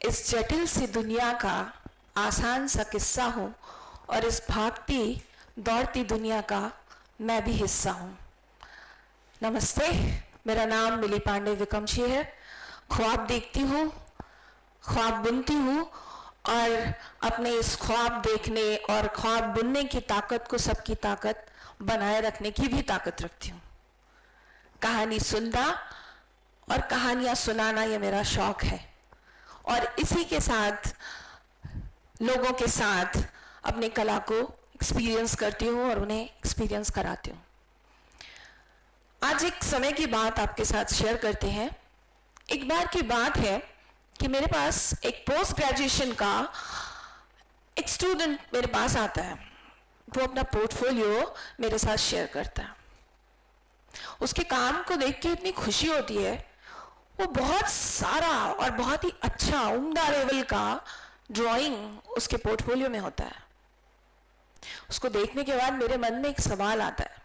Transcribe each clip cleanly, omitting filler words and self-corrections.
इस जटिल सी दुनिया का आसान सा किस्सा हूँ और इस भागती दौड़ती दुनिया का मैं भी हिस्सा हूँ। नमस्ते, मेरा नाम मिली पांडे विकमशी है। ख्वाब देखती हूँ, ख्वाब बुनती हूँ और अपने इस ख्वाब देखने और ख्वाब बुनने की ताकत को सबकी ताकत बनाए रखने की भी ताकत रखती हूँ। कहानी सुनना और कहानियां सुनाना ये मेरा शौक है और इसी के साथ लोगों के साथ अपनी कला को एक्सपीरियंस करती हूँ और उन्हें एक्सपीरियंस कराती हूँ। आज एक समय की बात आपके साथ शेयर करते हैं। एक बार की बात है कि मेरे पास एक पोस्ट ग्रेजुएशन का एक स्टूडेंट मेरे पास आता है। वो अपना पोर्टफोलियो मेरे साथ शेयर करता है। उसके काम को देख के इतनी खुशी होती है। वो बहुत सारा और बहुत ही अच्छा उम्दा लेवल का ड्राइंग उसके पोर्टफोलियो में होता है। उसको देखने के बाद मेरे मन में एक सवाल आता है,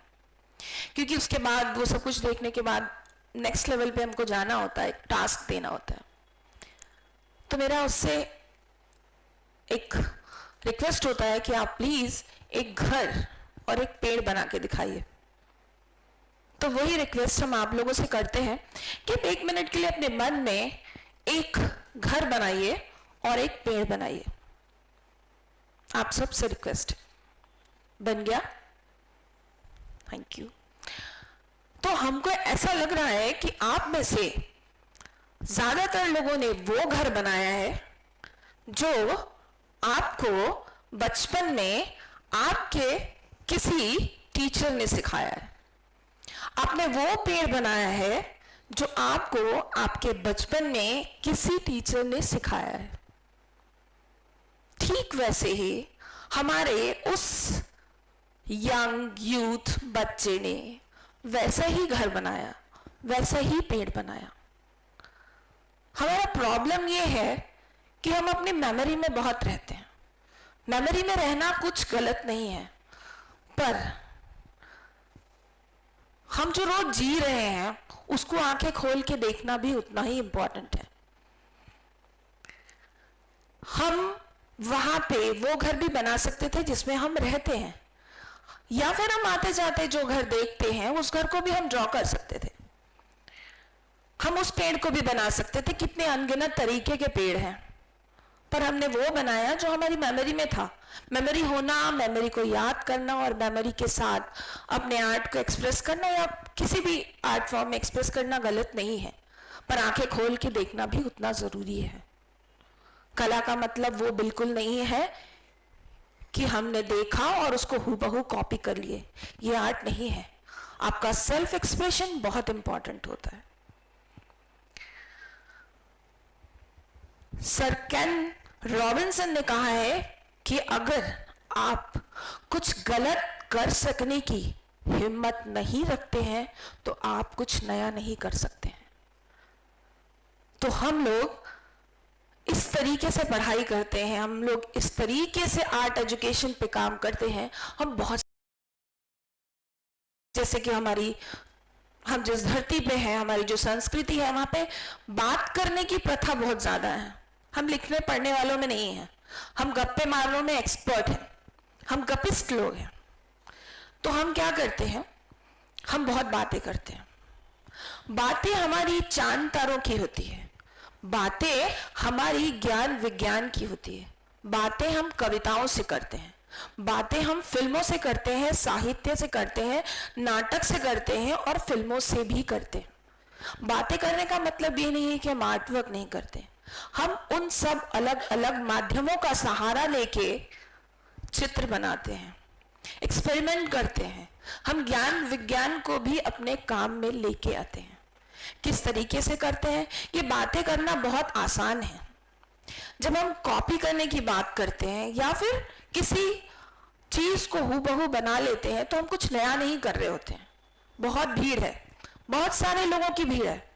क्योंकि उसके बाद वो सब कुछ देखने के बाद नेक्स्ट लेवल पे हमको जाना होता है, एक टास्क देना होता है। तो मेरा उससे एक रिक्वेस्ट होता है कि आप प्लीज एक घर और एक पेड़ बना के दिखाइए। तो वही रिक्वेस्ट हम आप लोगों से करते हैं कि आप 1 मिनट के लिए अपने मन में एक घर बनाइए और एक पेड़ बनाइए। आप सबसे रिक्वेस्ट बन गया? Thank you. तो हमको ऐसा लग रहा है कि आप में से ज्यादातर लोगों ने वो घर बनाया है जो आपको बचपन में आपके किसी टीचर ने सिखाया है। आपने वो पेड़ बनाया है जो आपको आपके बचपन में किसी टीचर ने सिखाया है। ठीक वैसे ही हमारे उस यंग यूथ बच्चे ने वैसा ही घर बनाया, वैसा ही पेड़ बनाया। हमारा प्रॉब्लम यह है कि हम अपनी मेमोरी में बहुत रहते हैं। मेमोरी में रहना कुछ गलत नहीं है, पर हम जो रोज जी रहे हैं उसको आंखें खोल के देखना भी उतना ही इंपॉर्टेंट है। हम वहां पे वो घर भी बना सकते थे जिसमें हम रहते हैं, या फिर हम आते जाते जो घर देखते हैं उस घर को भी हम ड्रॉ कर सकते थे। हम उस पेड़ को भी बना सकते थे। कितने अनगिनत तरीके के पेड़ हैं, पर हमने वो बनाया जो हमारी मेमोरी में था। मेमोरी होना, मेमोरी को याद करना और मेमोरी के साथ अपने आर्ट को एक्सप्रेस करना या किसी भी आर्ट फॉर्म में एक्सप्रेस करना गलत नहीं है, पर आंखें खोल के देखना भी उतना जरूरी है। कला का मतलब वो बिल्कुल नहीं है कि हमने देखा और उसको हूबहू कॉपी कर लिए। ये आर्ट नहीं है। आपका सेल्फ एक्सप्रेशन बहुत इंपॉर्टेंट होता है। सर केन रॉबिन्सन ने कहा है कि अगर आप कुछ गलत कर सकने की हिम्मत नहीं रखते हैं तो आप कुछ नया नहीं कर सकते हैं। तो हम लोग इस तरीके से पढ़ाई करते हैं, हम लोग इस तरीके से आर्ट एजुकेशन पे काम करते हैं। हम बहुत, जैसे कि हम जिस धरती पे हैं, हमारी जो संस्कृति है, वहां पे बात करने की प्रथा बहुत ज्यादा है। हम लिखने पढ़ने वालों में नहीं है। हम गप्पे मारने में एक्सपर्ट हैं, हम गपिस्ट लोग हैं। तो हम क्या करते हैं, हम बहुत बातें करते हैं। बातें हमारी चांद तारों की होती है, बातें हमारी ज्ञान विज्ञान की होती है। बातें हम कविताओं से करते हैं, बातें हम फिल्मों से करते हैं, साहित्य से करते हैं, नाटक से करते हैं और फिल्मों से भी करते हैं। बातें करने का मतलब ये नहीं है कि हम आर्टवर्क नहीं करते। हम उन सब अलग अलग माध्यमों का सहारा लेके चित्र बनाते हैं, एक्सपेरिमेंट करते हैं। हम ज्ञान विज्ञान को भी अपने काम में लेके आते हैं। किस तरीके से करते हैं? ये बातें करना बहुत आसान है। जब हम कॉपी करने की बात करते हैं या फिर किसी चीज को हूबहू बना लेते हैं तो हम कुछ नया नहीं कर रहे होते हैं। बहुत भीड़ है, बहुत सारे लोगों की भीड़ है,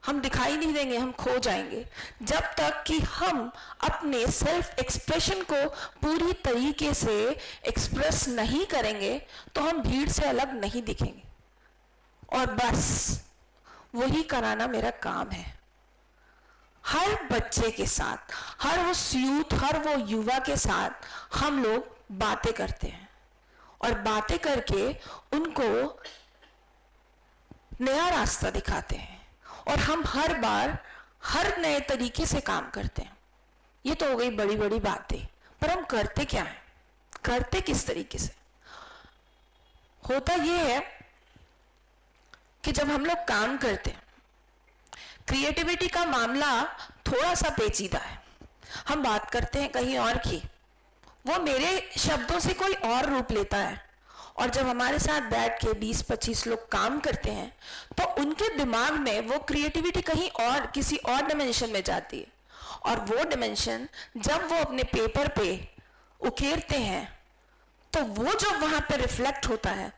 हम दिखाई नहीं देंगे, हम खो जाएंगे। जब तक कि हम अपने सेल्फ एक्सप्रेशन को पूरी तरीके से एक्सप्रेस नहीं करेंगे तो हम भीड़ से अलग नहीं दिखेंगे। और बस वही कराना मेरा काम है। हर बच्चे के साथ, हर वो यूथ, हर वो युवा के साथ हम लोग बातें करते हैं और बातें करके उनको नया रास्ता दिखाते हैं और हम हर बार हर नए तरीके से काम करते हैं। ये तो हो गई बड़ी बड़ी बातें, पर हम करते क्या है, करते किस तरीके से? होता ये है कि जब हम लोग काम करते हैं, क्रिएटिविटी का मामला थोड़ा सा पेचीदा है। हम बात करते हैं कहीं और की, वो मेरे शब्दों से कोई और रूप लेता है, और जब हमारे साथ बैठ के 20-25 लोग काम करते हैं तो उनके दिमाग में वो क्रिएटिविटी कहीं और, किसी और डिमेंशन में जाती है, और वो डिमेंशन जब वो अपने पेपर पे उकेरते हैं तो वो जो वहां पे रिफ्लेक्ट होता है,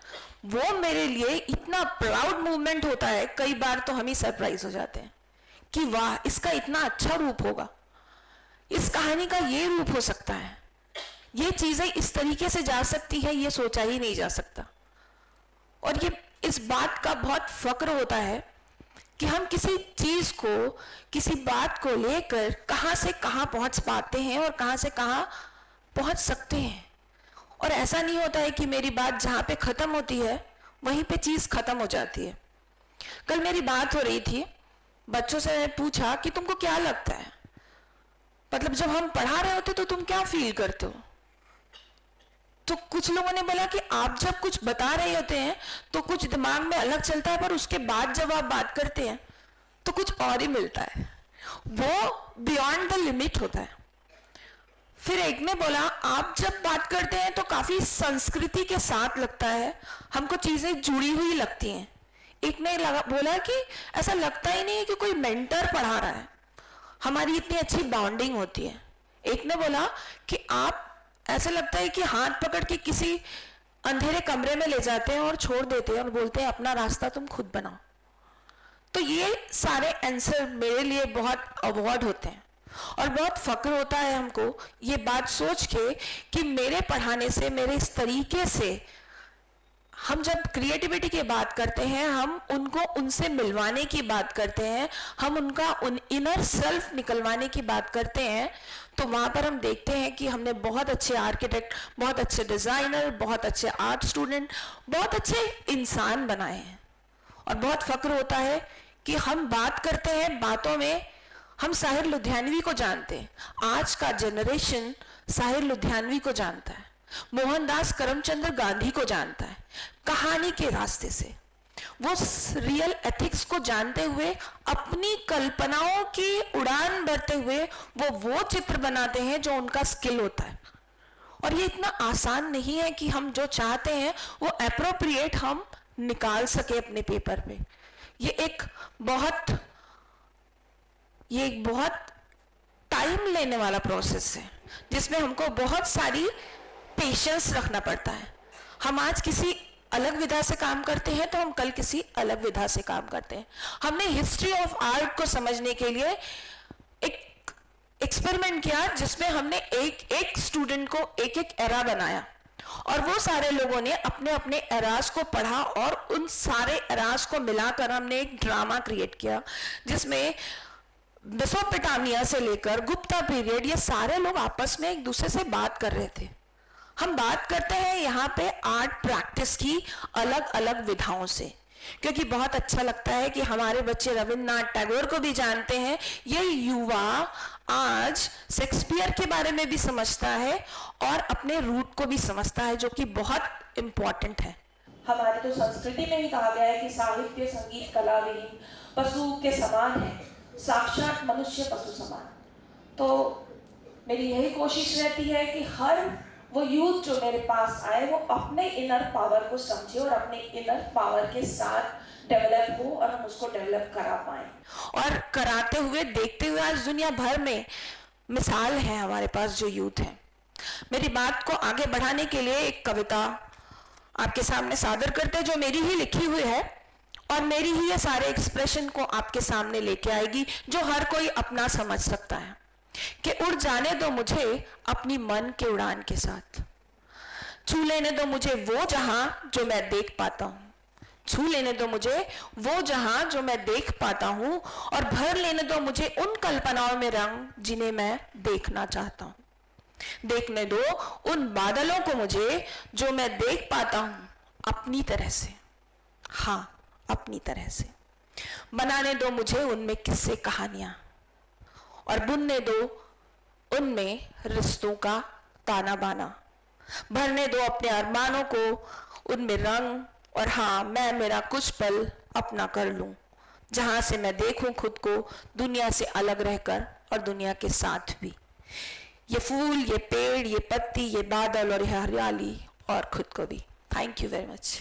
वो मेरे लिए इतना प्राउड मूवमेंट होता है। कई बार तो हम ही सरप्राइज हो जाते हैं कि वाह, इसका इतना अच्छा रूप होगा, इस कहानी का ये रूप हो सकता है, ये चीजें इस तरीके से जा सकती है, ये सोचा ही नहीं जा सकता। और ये इस बात का बहुत फक्र होता है कि हम किसी चीज को, किसी बात को लेकर कहां से कहां पहुंच पाते हैं और कहां से कहां पहुंच सकते हैं। और ऐसा नहीं होता है कि मेरी बात जहां पे खत्म होती है वहीं पे चीज खत्म हो जाती है। कल मेरी बात हो रही थी, बच्चों से मैंने पूछा कि तुमको क्या लगता है, मतलब जब हम पढ़ा रहे होते तो तुम क्या फील करते हो? तो कुछ लोगों ने बोला कि आप जब कुछ बता रहे होते हैं तो कुछ दिमाग में अलग चलता है, पर उसके बाद जब आप बात करते हैं तो कुछ और ही मिलता है, वो बियॉन्ड द लिमिट होता है। फिर एक ने बोला, आप जब बात करते हैं तो काफी संस्कृति के साथ लगता है, हमको चीजें जुड़ी हुई लगती हैं। एक ने बोला कि ऐसा लगता ही नहीं है कि कोई मेंटर पढ़ा रहा है, हमारी इतनी अच्छी बॉन्डिंग होती है। एक ने बोला कि आप, ऐसा लगता है कि हाथ पकड़ के किसी अंधेरे कमरे में ले जाते हैं और छोड़ देते हैं और बोलते हैं अपना रास्ता तुम खुद बनाओ। तो ये सारे आंसर मेरे लिए बहुत अवार्ड होते हैं और बहुत फक्र होता है हमको ये बात सोच के कि मेरे पढ़ाने से, मेरे इस तरीके से हम जब क्रिएटिविटी की बात करते हैं, हम उनको उनसे मिलवाने की बात करते हैं, हम उनका उन इनर सेल्फ निकलवाने की बात करते हैं, तो वहां पर हम देखते हैं कि हमने बहुत अच्छे आर्किटेक्ट, बहुत अच्छे डिजाइनर, बहुत अच्छे आर्ट स्टूडेंट, बहुत अच्छे इंसान बनाए हैं। और बहुत फक्र होता है कि हम बात करते हैं, बातों में हम साहिर लुधियानवी को जानते हैं। आज का जनरेशन साहिर लुधियानवी को जानता है, मोहनदास करमचंद गांधी को जानता है, कहानी के रास्ते से। वो रियल एथिक्स को जानते हुए, अपनी कल्पनाओं की उड़ान भरते हुए वो चित्र बनाते हैं जो उनका स्किल होता है। और ये इतना आसान नहीं है कि हम जो चाहते हैं वो एप्रोप्रिएट हम निकाल सके अपने पेपर पे। ये एक बहुत टाइम लेने वाला प्रोसेस है, जिसमें हमको बहुत सारी पेशेंस रखना पड़ता है। हम आज किसी अलग विधा से काम करते हैं तो हम कल किसी अलग विधा से काम करते हैं। हमने हिस्ट्री ऑफ आर्ट को समझने के लिए एक एक्सपेरिमेंट किया, जिसमें हमने एक स्टूडेंट को एक एरा बनाया और वो सारे लोगों ने अपने अपने एरास को पढ़ा और उन सारे एरास को मिलाकर हमने एक ड्रामा क्रिएट किया, जिसमें मेसोपोटामिया से लेकर गुप्ता पीरियड, ये सारे लोग आपस में एक दूसरे से बात कर रहे थे। हम बात करते हैं यहाँ पे आर्ट प्रैक्टिस की अलग अलग विधाओं से, क्योंकि बहुत अच्छा लगता है कि हमारे बच्चे रविन्द्रनाथ टैगोर को भी जानते हैं। ये युवा आज शेक्सपियर के बारे में भी समझता है और अपने रूट को भी समझता है, जो कि बहुत इंपॉर्टेंट है। हमारी तो संस्कृति में ही कहा गया है कि साहित्य, संगीत, कला विहीन पशु के समान है, साक्षात मनुष्य पशु समान। तो मेरी यही कोशिश रहती है कि हर वो यूथ जो मेरे पास आए वो अपने इनर पावर को समझे और अपने इनर पावर के साथ डेवलप हो और हम उसको डेवलप करा पाए। और कराते हुए, देखते हुए आज दुनिया भर में मिसाल है हमारे पास जो यूथ है। मेरी बात को आगे बढ़ाने के लिए एक कविता आपके सामने सादर करते हैं, जो मेरी ही लिखी हुई है और मेरी ही ये सारे एक्सप्रेशन को आपके सामने लेके आएगी, जो हर कोई अपना समझ सकता है। कि उड़ जाने दो मुझे अपनी मन के उड़ान के साथ, छू लेने दो मुझे वो जहां जो मैं देख पाता हूं, छू लेने दो मुझे वो जहां जो मैं देख पाता हूं, और भर लेने दो मुझे उन कल्पनाओं में रंग जिन्हें मैं देखना चाहता हूं। देखने दो उन बादलों को मुझे जो मैं देख पाता हूं अपनी तरह से, हाँ अपनी तरह से। बनाने दो मुझे उनमें किस्से कहानियां, और बुनने दो उनमें रिश्तों का ताना बाना। भरने दो अपने अरमानों को उनमें रंग, और हाँ मैं मेरा कुछ पल अपना कर लूं जहां से मैं देखूं खुद को दुनिया से अलग रहकर और दुनिया के साथ भी। ये फूल, ये पेड़, ये पत्ती, ये बादल और ये हरियाली, और खुद को भी। Thank you very much.